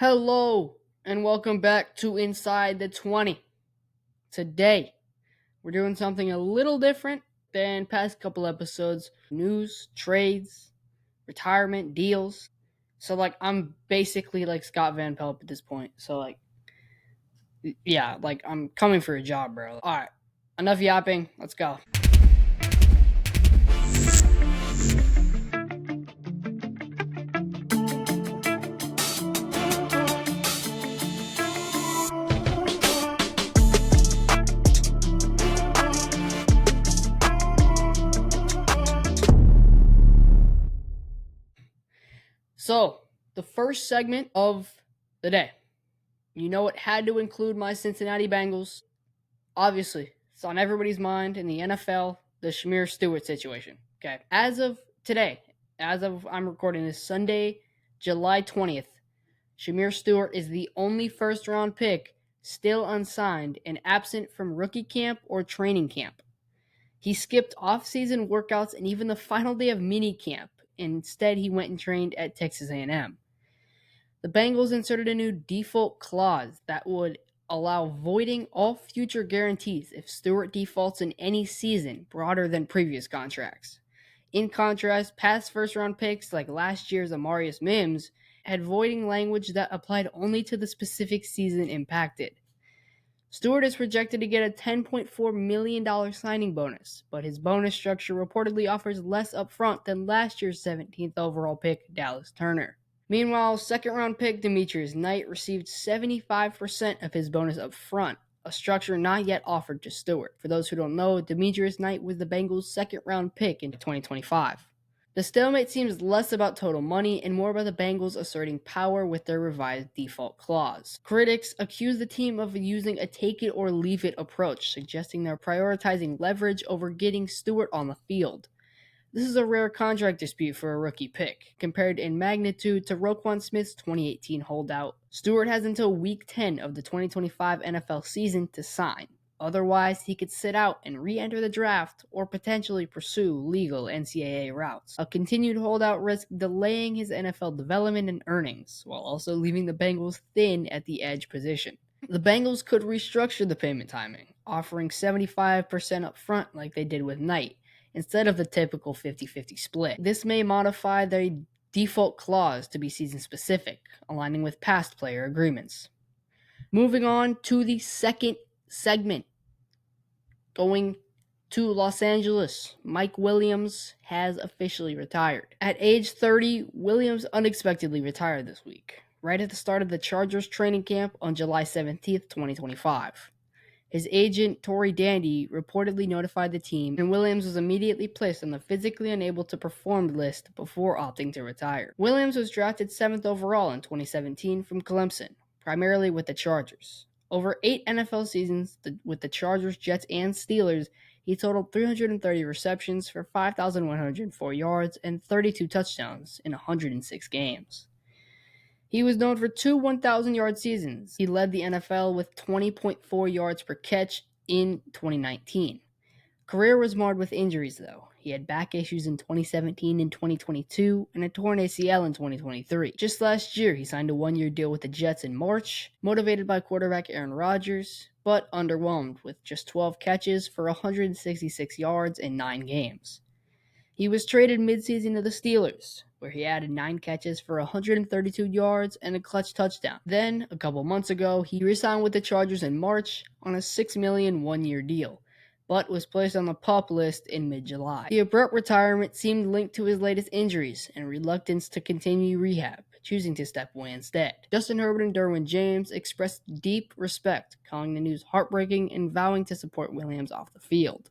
Hello, and welcome back to Inside the 20. Today, we're doing something a little different than past couple episodes. News, trades, retirement, deals. So, I'm basically like Scott Van Pelt at this point. So, yeah, I'm coming for a job, bro. Alright, enough yapping. Let's go. So, the first segment of the day. You know it had to include my Cincinnati Bengals. Obviously, it's on everybody's mind in the NFL, the Shamir Stewart situation. Okay. As of today, I'm recording this Sunday, July 20th, Shamir Stewart is the only first round pick still unsigned and absent from rookie camp or training camp. He skipped off-season workouts and even the final day of mini camp. Instead, he went and trained at Texas A&M. The Bengals inserted a new default clause that would allow voiding all future guarantees if Stewart defaults in any season broader than previous contracts. In contrast, past first-round picks like last year's Amarius Mims had voiding language that applied only to the specific season impacted. Stewart is projected to get a $10.4 million signing bonus, but his bonus structure reportedly offers less upfront than last year's 17th overall pick, Dallas Turner. Meanwhile, second-round pick Demetrius Knight received 75% of his bonus up front, a structure not yet offered to Stewart. For those who don't know, Demetrius Knight was the Bengals' second-round pick in 2025. The stalemate seems less about total money and more about the Bengals asserting power with their revised default clause. Critics accuse the team of using a take-it-or-leave-it approach, suggesting they're prioritizing leverage over getting Stewart on the field. This is a rare contract dispute for a rookie pick, compared in magnitude to Roquan Smith's 2018 holdout. Stewart has until Week 10 of the 2025 NFL season to sign. Otherwise, he could sit out and re-enter the draft or potentially pursue legal NCAA routes. A continued holdout risks delaying his NFL development and earnings, while also leaving the Bengals thin at the edge position. The Bengals could restructure the payment timing, offering 75% up front like they did with Knight, instead of the typical 50-50 split. This may modify their default clause to be season-specific, aligning with past player agreements. Moving on to the second segment. Going to Los Angeles, Mike Williams has officially retired. At age 30, Williams unexpectedly retired this week, right at the start of the Chargers training camp on July 17th, 2025. His agent, Tory Dandy, reportedly notified the team, and Williams was immediately placed on the physically unable to perform list before opting to retire. Williams was drafted 7th overall in 2017 from Clemson, primarily with the Chargers. Over 8 NFL seasons with the Chargers, Jets, and Steelers, he totaled 330 receptions for 5,104 yards and 32 touchdowns in 106 games. He was known for 2 1,000-yard seasons. He led the NFL with 20.4 yards per catch in 2019. Career was marred with injuries, though. He had back issues in 2017 and 2022, and a torn ACL in 2023. Just last year, he signed a one-year deal with the Jets in March, motivated by quarterback Aaron Rodgers, but underwhelmed with just 12 catches for 166 yards in 9 games. He was traded midseason to the Steelers, where he added 9 catches for 132 yards and a clutch touchdown. Then, a couple months ago, he re-signed with the Chargers in March on a $6 million one-year deal, but was placed on the PUP list in mid-July. The abrupt retirement seemed linked to his latest injuries and reluctance to continue rehab, choosing to step away instead. Justin Herbert and Derwin James expressed deep respect, calling the news heartbreaking and vowing to support Williams off the field.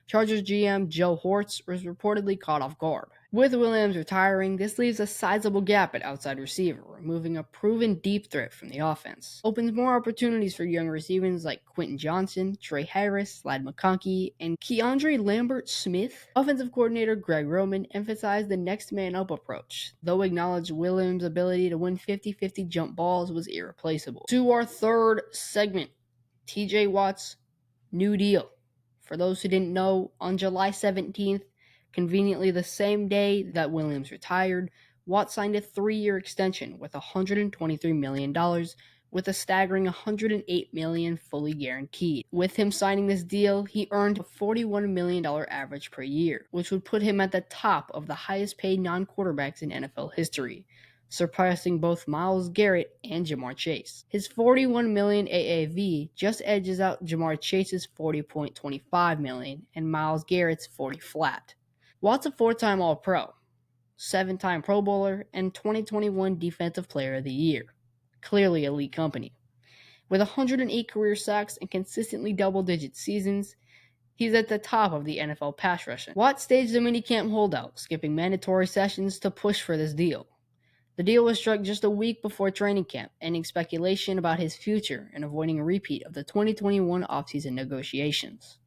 Chargers GM Joe Hortz was reportedly caught off guard. With Williams retiring, this leaves a sizable gap at outside receiver, removing a proven deep threat from the offense. Opens more opportunities for young receivers like Quentin Johnson, Trey Harris, Ladd McConkey, and Keandre Lambert-Smith. Offensive coordinator Greg Roman emphasized the next man up approach, though acknowledged Williams' ability to win 50-50 jump balls was irreplaceable. To our third segment, TJ Watt's new deal. For those who didn't know, on July 17th, conveniently the same day that Williams retired, Watt signed a 3-year extension with $123 million, with a staggering $108 million fully guaranteed. With him signing this deal, he earned a $41 million average per year, which would put him at the top of the highest paid non-quarterbacks in NFL history, surpassing both Myles Garrett and Jamar Chase. His $41 million AAV just edges out Jamar Chase's $40.25 million and Myles Garrett's $40 flat. Watt's a 4-time All-Pro, 7-time Pro Bowler, and 2021 Defensive Player of the Year. Clearly elite company. With 108 career sacks and consistently double-digit seasons, he's at the top of the NFL pass rushing. Watt staged a minicamp holdout, skipping mandatory sessions to push for this deal. The deal was struck just a week before training camp, ending speculation about his future and avoiding a repeat of the 2021 offseason negotiations.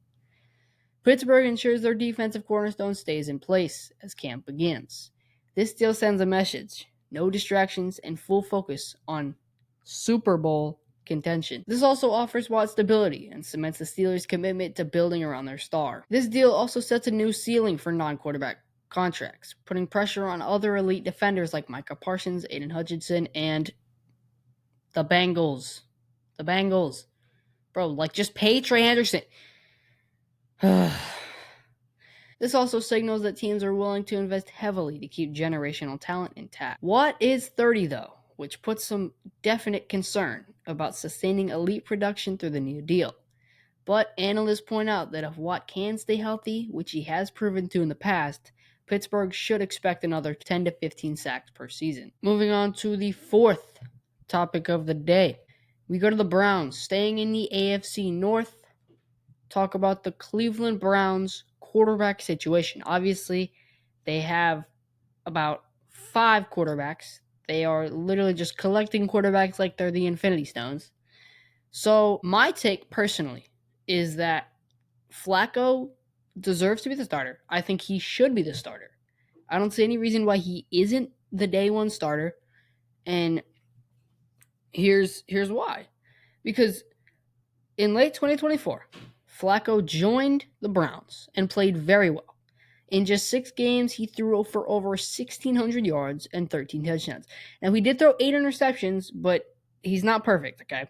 Pittsburgh ensures their defensive cornerstone stays in place as camp begins. This deal sends a message: no distractions and full focus on Super Bowl contention. This also offers Watt stability and cements the Steelers' commitment to building around their star. This deal also sets a new ceiling for non-quarterback contracts, putting pressure on other elite defenders like Micah Parsons, Aiden Hutchinson, and the Bengals. The Bengals. Bro, just pay Trey Henderson. This also signals that teams are willing to invest heavily to keep generational talent intact. Watt is 30 though, which puts some definite concern about sustaining elite production through the new deal. But analysts point out that if Watt can stay healthy, which he has proven to in the past, Pittsburgh should expect another 10 to 15 sacks per season. Moving on to the fourth topic of the day. We go to the Browns, staying in the AFC North. Talk about the Cleveland Browns quarterback situation. Obviously, they have about 5 quarterbacks. They are literally just collecting quarterbacks like they're the Infinity Stones. So my take personally is that Flacco deserves to be the starter. I think he should be the starter. I don't see any reason why he isn't the day one starter. And here's why. Because in late 2024, Flacco joined the Browns and played very well. In just 6 games, he threw for over 1,600 yards and 13 touchdowns. Now, he did throw 8 interceptions, but he's not perfect, okay?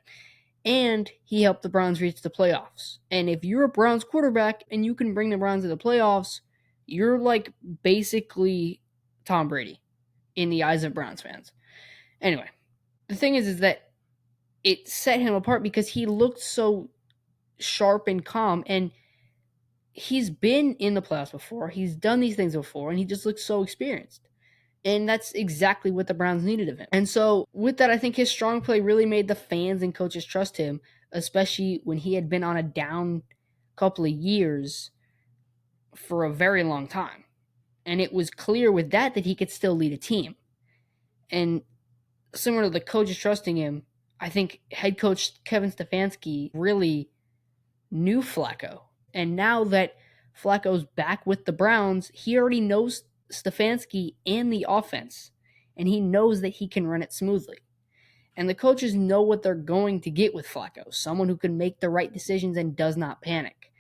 And he helped the Browns reach the playoffs. And if you're a Browns quarterback and you can bring the Browns to the playoffs, you're basically Tom Brady in the eyes of Browns fans. Anyway, the thing is that it set him apart because he looked so sharp and calm, and he's been in the playoffs before. He's done these things before, and he just looks so experienced. And that's exactly what the Browns needed of him. And so with that, I think his strong play really made the fans and coaches trust him, especially when he had been on a down couple of years for a very long time. And it was clear with that he could still lead a team. And similar to the coaches trusting him, I think head coach Kevin Stefanski really knew Flacco. And now that Flacco's back with the Browns, he already knows Stefanski and the offense, and he knows that he can run it smoothly. And the coaches know what they're going to get with Flacco, someone who can make the right decisions and does not panic.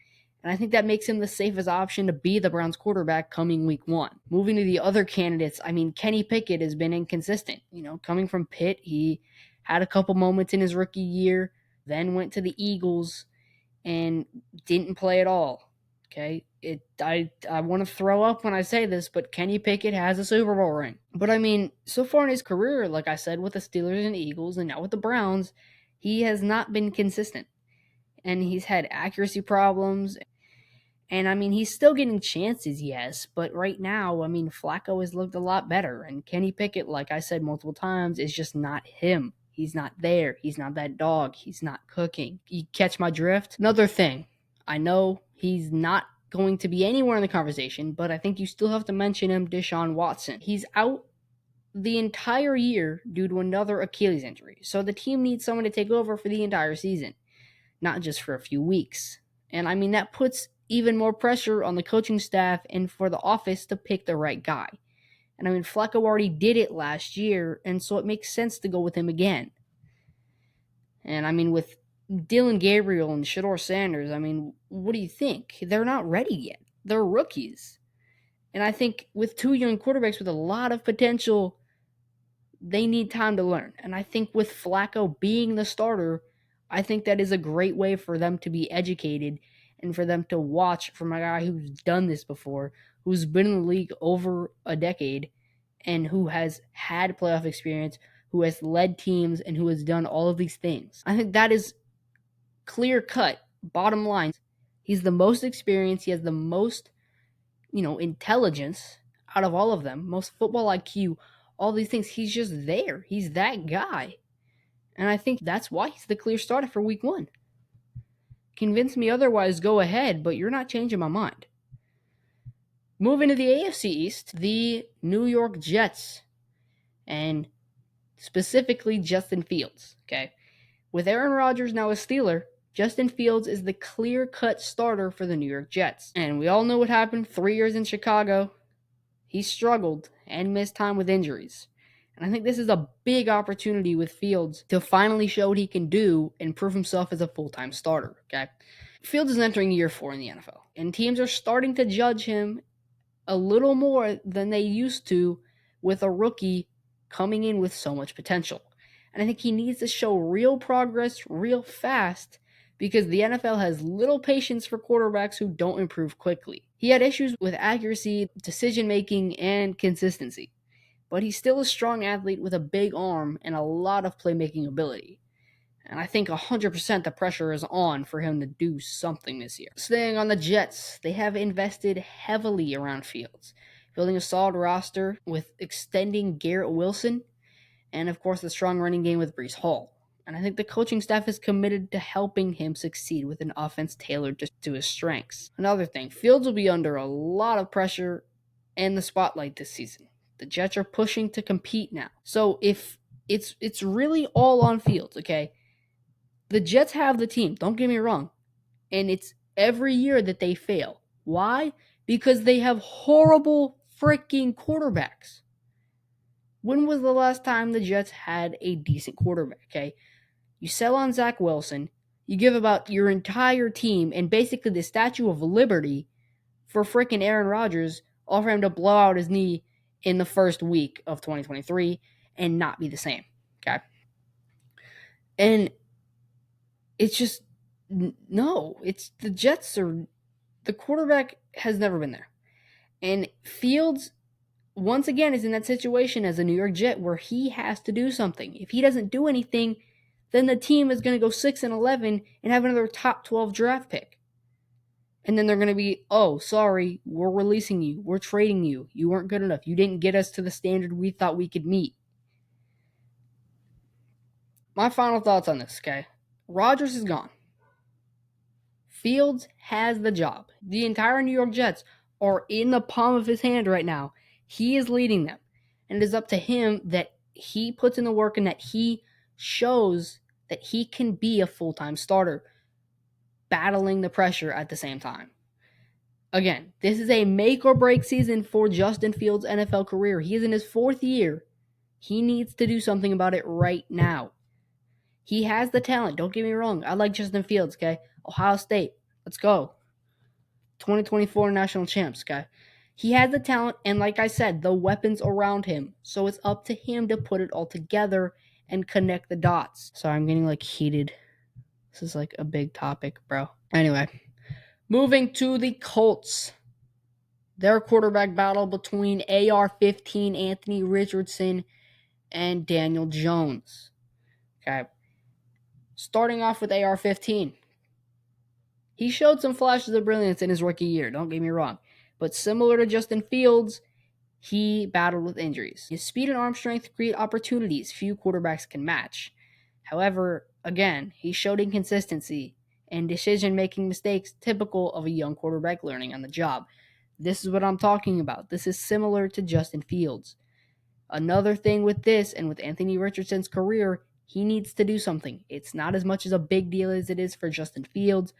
And I think that makes him the safest option to be the Browns quarterback coming week 1. Moving to the other candidates, Kenny Pickett has been inconsistent. Coming from Pitt, he had a couple moments in his rookie year, then went to the Eagles and didn't play at all. Okay, I want to throw up when I say this, but Kenny Pickett has a Super Bowl ring. But so far in his career, like I said, with the Steelers and Eagles and now with the Browns, he has not been consistent. And he's had accuracy problems. And he's still getting chances, yes, but right now, Flacco has looked a lot better. And Kenny Pickett, like I said multiple times, is just not him. He's not there. He's not that dog. He's not cooking. You catch my drift? Another thing, I know he's not going to be anywhere in the conversation, but I think you still have to mention him, Deshaun Watson. He's out the entire year due to another Achilles injury. So the team needs someone to take over for the entire season, not just for a few weeks. And that puts even more pressure on the coaching staff and for the office to pick the right guy. And Flacco already did it last year, and so it makes sense to go with him again. And with Dylan Gabriel and Shedeur Sanders, what do you think? They're not ready yet. They're rookies. And I think with 2 young quarterbacks with a lot of potential they need time to learn. And I think with Flacco being the starter, I think that is a great way for them to be educated and for them to watch from a guy who's done this before, who's been in the league over a decade, and who has had playoff experience, who has led teams, and who has done all of these things. I think that is clear cut, bottom line. He's the most experienced, he has the most, intelligence out of all of them, most football IQ, all these things. He's just there. He's that guy. And I think that's why he's the clear starter for week 1. Convince me otherwise, go ahead, but you're not changing my mind. Moving to the AFC East, the New York Jets, and specifically Justin Fields, okay? With Aaron Rodgers now a Steeler, Justin Fields is the clear-cut starter for the New York Jets. And we all know what happened 3 years in Chicago. He struggled and missed time with injuries. And I think this is a big opportunity with Fields to finally show what he can do and prove himself as a full-time starter, okay? Fields is entering year 4 in the NFL, and teams are starting to judge him a little more than they used to with a rookie coming in with so much potential. And I think he needs to show real progress real fast because the NFL has little patience for quarterbacks who don't improve quickly. He had issues with accuracy, decision-making, and consistency, but he's still a strong athlete with a big arm and a lot of playmaking ability. And I think 100% the pressure is on for him to do something this year. Staying on the Jets, they have invested heavily around Fields, building a solid roster with extending Garrett Wilson, and of course the strong running game with Breece Hall. And I think the coaching staff is committed to helping him succeed with an offense tailored to his strengths. Another thing, Fields will be under a lot of pressure and the spotlight this season. The Jets are pushing to compete now. So if it's really all on Fields, okay? The Jets have the team, don't get me wrong. And it's every year that they fail. Why? Because they have horrible freaking quarterbacks. When was the last time the Jets had a decent quarterback, okay? You sell on Zach Wilson, you give about your entire team and basically the Statue of Liberty for freaking Aaron Rodgers, all for him to blow out his knee in the first week of 2023 and not be the same, okay? And it's just, no, it's the Jets are, the quarterback has never been there. And Fields, once again, is in that situation as a New York Jet where he has to do something. If he doesn't do anything, then the team is going to go 6-11 and have another top 12 draft pick. And then they're going to be, oh, sorry, we're releasing you. We're trading you. You weren't good enough. You didn't get us to the standard we thought we could meet. My final thoughts on this, okay? Rodgers is gone. Fields has the job. The entire New York Jets are in the palm of his hand right now. He is leading them. And it is up to him that he puts in the work and that he shows that he can be a full-time starter, battling the pressure at the same time. Again, this is a make-or-break season for Justin Fields' NFL career. He is in his 4th year. He needs to do something about it right now. He has the talent. Don't get me wrong. I like Justin Fields, okay? Ohio State. Let's go. 2024 national champs, okay? He has the talent and, like I said, the weapons around him. So it's up to him to put it all together and connect the dots. Sorry, I'm getting heated. This is a big topic, bro. Anyway, moving to the Colts. Their quarterback battle between AR-15 Anthony Richardson and Daniel Jones. Okay. Starting off with AR-15. He showed some flashes of brilliance in his rookie year, don't get me wrong. But similar to Justin Fields, he battled with injuries. His speed and arm strength create opportunities few quarterbacks can match. However, again, he showed inconsistency and decision-making mistakes typical of a young quarterback learning on the job. This is what I'm talking about. This is similar to Justin Fields. Another thing with this and with Anthony Richardson's career, he needs to do something. It's not as much as a big deal as it is for Justin Fields,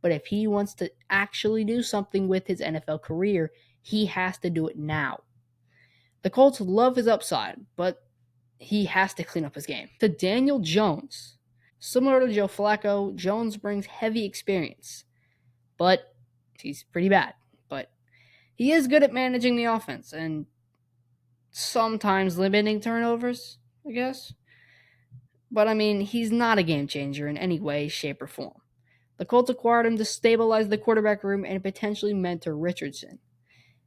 but if he wants to actually do something with his NFL career, he has to do it now. The Colts love his upside, but he has to clean up his game. To Daniel Jones, similar to Joe Flacco, Jones brings heavy experience, but he's pretty bad. But he is good at managing the offense and sometimes limiting turnovers, I guess. But I mean, he's not a game changer in any way, shape, or form. The Colts acquired him to stabilize the quarterback room and potentially mentor Richardson,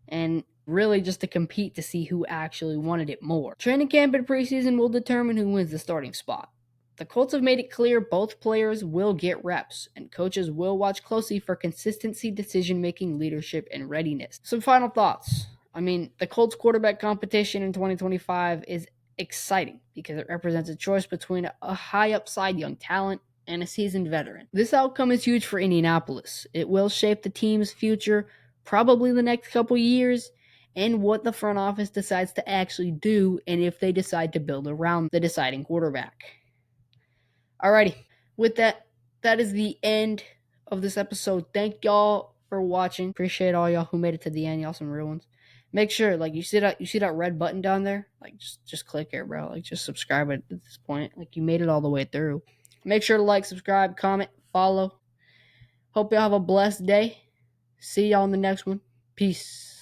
and really just to compete to see who actually wanted it more. Training camp and preseason will determine who wins the starting spot. The Colts have made it clear both players will get reps, and coaches will watch closely for consistency, decision making, leadership, and readiness. Some final thoughts. I mean, the Colts quarterback competition in 2025 is exciting because it represents a choice between a high upside young talent and a seasoned veteran. This outcome is huge for Indianapolis. It will shape the team's future, probably the next couple years, and what the front office decides to actually do, and if they decide to build around the deciding quarterback. Alrighty, with that, that is the end of this episode. Thank y'all for watching. Appreciate all y'all who made it to the end. Y'all some real ones. Make sure, like, you see that red button down there? Like, just click it, bro. Like, just subscribe at this point. Like, you made it all the way through. Make sure to like, subscribe, comment, follow. Hope y'all have a blessed day. See y'all in the next one. Peace.